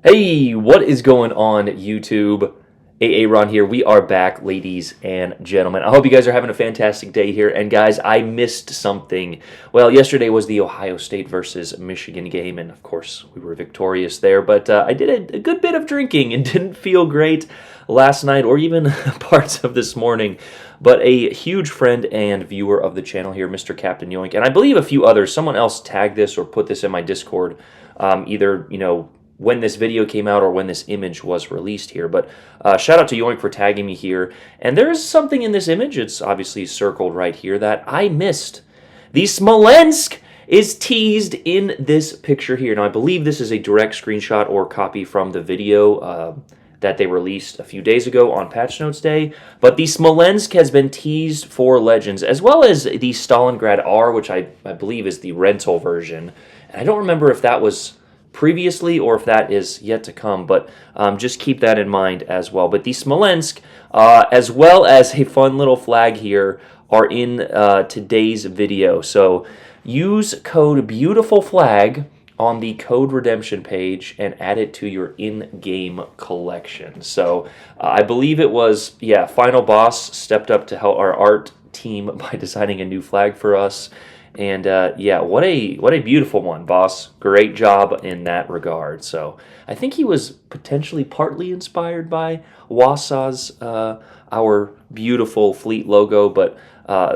Hey, what is going on, YouTube? Ron here. We are back, ladies and gentlemen. I hope you guys are having a fantastic day here. And guys, I missed something. Well, yesterday was the Ohio State versus Michigan game, and of course, we were victorious there. But I did a good bit of drinking and didn't feel great last night or even parts of this morning. But a huge friend and viewer of the channel here, Mr. Captain Yoink, and I believe a few others, someone else tagged this or put this in my Discord, either, when this video came out or when this image was released here. But shout out to Yoink for tagging me here. And there is something in this image, it's obviously circled right here, that I missed. The Smolensk is teased in this picture here. Now, I believe this is a direct screenshot or copy from the video that they released a few days ago on Patch Notes Day. But the Smolensk has been teased for Legends, as well as the Stalingrad R, which I believe is the rental version. And I don't remember if that was previously or if that is yet to come, but just keep that in mind as well. But the Smolensk, as well as a fun little flag here, are in today's video. So use code BEAUTIFULFLAG on the code redemption page and add it to your in-game collection. So I believe it was, Final Boss stepped up to help our art team by designing a new flag for us. And what a beautiful one, boss. Great job in that regard. So I think he was potentially partly inspired by Wausau's, our beautiful fleet logo, but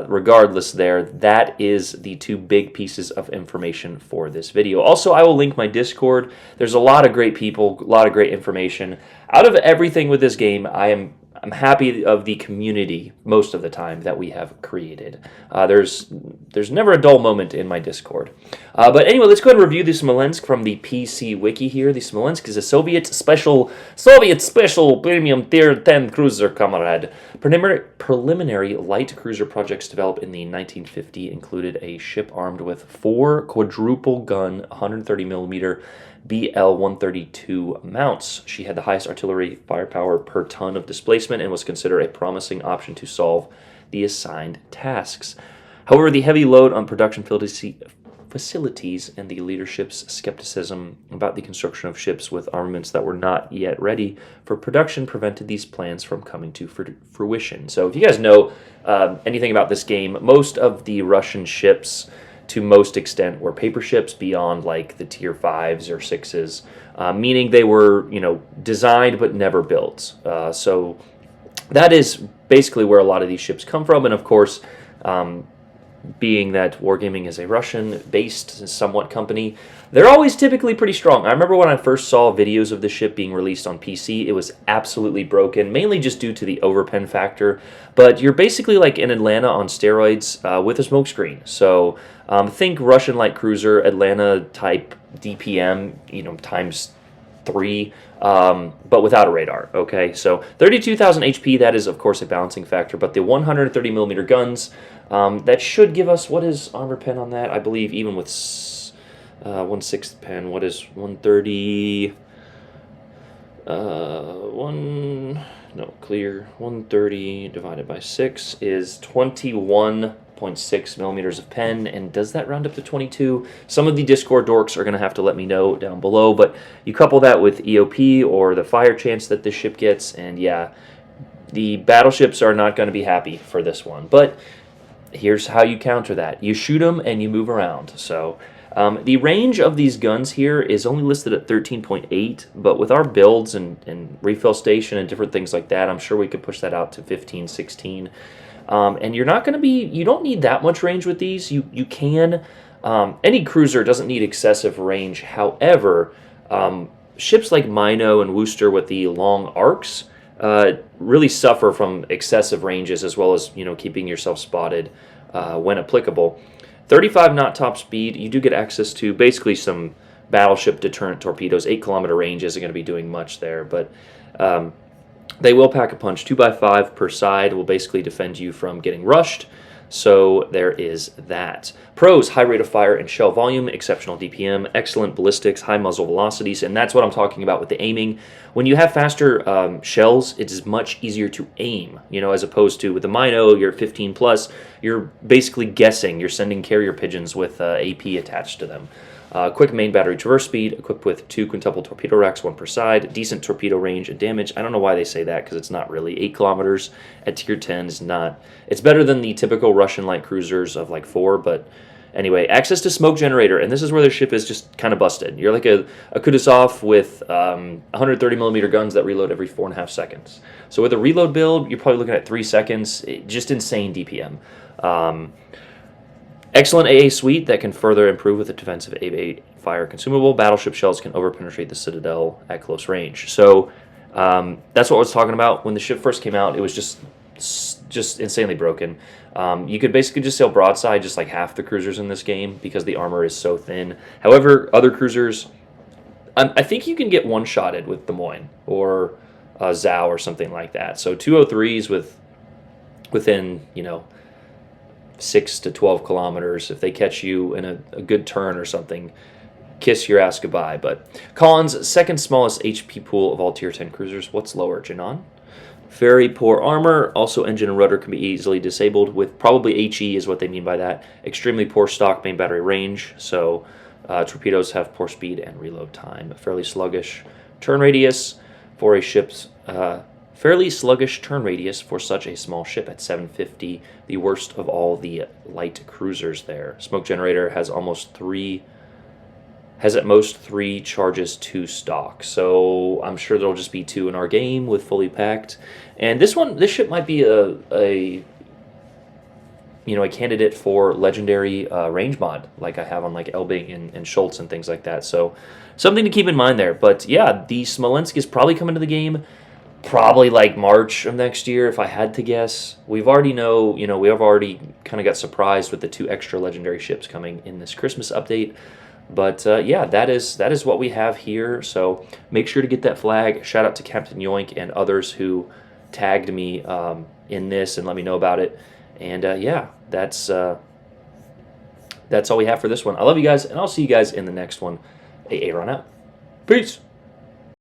regardless that is the two big pieces of information for this video. Also, I will link my Discord. There's a lot of great people, a lot of great information. Out of everything with this game, I'm happy of the community most of the time that we have created. There's never a dull moment in my Discord. But anyway, let's go ahead and review the Smolensk from the PC Wiki here. The Smolensk is a Soviet special premium tier 10 cruiser, comrade. Preliminary light cruiser projects developed in the 1950 included a ship armed with 4 quadruple gun 130 millimeter BL-132 mounts. She had the highest artillery firepower per ton of displacement and was considered a promising option to solve the assigned tasks. However, the heavy load on production facilities and the leadership's skepticism about the construction of ships with armaments that were not yet ready for production prevented these plans from coming to fruition. So if you guys know anything about this game, most of the Russian ships to most extent were paper ships beyond like the tier 5s or 6s, meaning they were, designed but never built. So that is basically where a lot of these ships come from. And of course, being that Wargaming is a Russian-based somewhat company, they're always typically pretty strong. I remember when I first saw videos of the ship being released on PC, it was absolutely broken, mainly just due to the overpen factor. But you're basically like in Atlanta on steroids with a smokescreen. So think Russian light cruiser, Atlanta type DPM, times 3, but without a radar. Okay, so 32,000 HP. That is of course a balancing factor, but the 130 millimeter guns. That should give us, what is armor pen on that? I believe even with 1/6 pen, what is 130? Clear. 130 divided by 6 is 21.6 millimeters of pen, and does that round up to 22? Some of the Discord dorks are going to have to let me know down below, but you couple that with EOP or the fire chance that this ship gets, and the battleships are not going to be happy for this one. But here's how you counter that. You shoot them and you move around. So the range of these guns here is only listed at 13.8, but with our builds and refill station and different things like that, I'm sure we could push that out to 15, 16. And you're not going to you don't need that much range with these. You can, any cruiser doesn't need excessive range. However, ships like Mino and Worcester with the long arcs really suffer from excessive ranges, as well as keeping yourself spotted when applicable. 35 knot top speed, you do get access to basically some battleship deterrent torpedoes. 8-kilometer range isn't going to be doing much there, but they will pack a punch. 2x5 per side will basically defend you from getting rushed. So there is that. Pros: high rate of fire and shell volume, exceptional DPM, excellent ballistics, high muzzle velocities, and that's what I'm talking about with the aiming. When you have faster shells, it is much easier to aim, as opposed to with the Mino, you're 15 plus, you're basically guessing, you're sending carrier pigeons with AP attached to them. Quick main battery traverse speed, equipped with 2 quintuple torpedo racks, 1 per side. Decent torpedo range and damage. I don't know why they say that, because it's not really. 8 kilometers at tier 10 is not. It's better than the typical Russian light cruisers of like 4, but anyway. Access to smoke generator, and this is where the ship is just kind of busted. You're like a Kutuzov with 130 millimeter guns that reload every 4.5 seconds. So with a reload build, you're probably looking at 3 seconds. Just insane DPM. Excellent AA suite that can further improve with a defensive AA fire consumable. Battleship shells can overpenetrate the Citadel at close range. So that's what I was talking about. When the ship first came out, it was just insanely broken. You could basically just sail broadside, just like half the cruisers in this game, because the armor is so thin. However, other cruisers, I think you can get one-shotted with Des Moines or Zhao or something like that. So 203s within, 6 to 12 kilometers. If they catch you in a good turn or something, kiss your ass goodbye. But Collins, second smallest HP pool of all tier 10 cruisers. What's lower, Janon? Very poor armor. Also, engine and rudder can be easily disabled with probably HE is what they mean by that. Extremely poor stock main battery range. So torpedoes have poor speed and reload time. Fairly sluggish turn radius for a ship's fairly sluggish turn radius for such a small ship at 750, the worst of all the light cruisers there. Smoke generator has at most 3 charges to stock, so I'm sure there'll just be 2 in our game with fully packed. And this ship might be a candidate for legendary range mod, like I have on like Elbing and Schultz and things like that. So something to keep in mind there. But yeah, the Smolensk is probably coming to the game. Probably like March of next year, if I had to guess. We have already kind of got surprised with the 2 extra legendary ships coming in this Christmas update. But yeah, that is what we have here. So make sure to get that flag. Shout out to Captain Yoink and others who tagged me in this and let me know about it. And yeah, that's all we have for this one. I love you guys, and I'll see you guys in the next one. AA run out. Peace.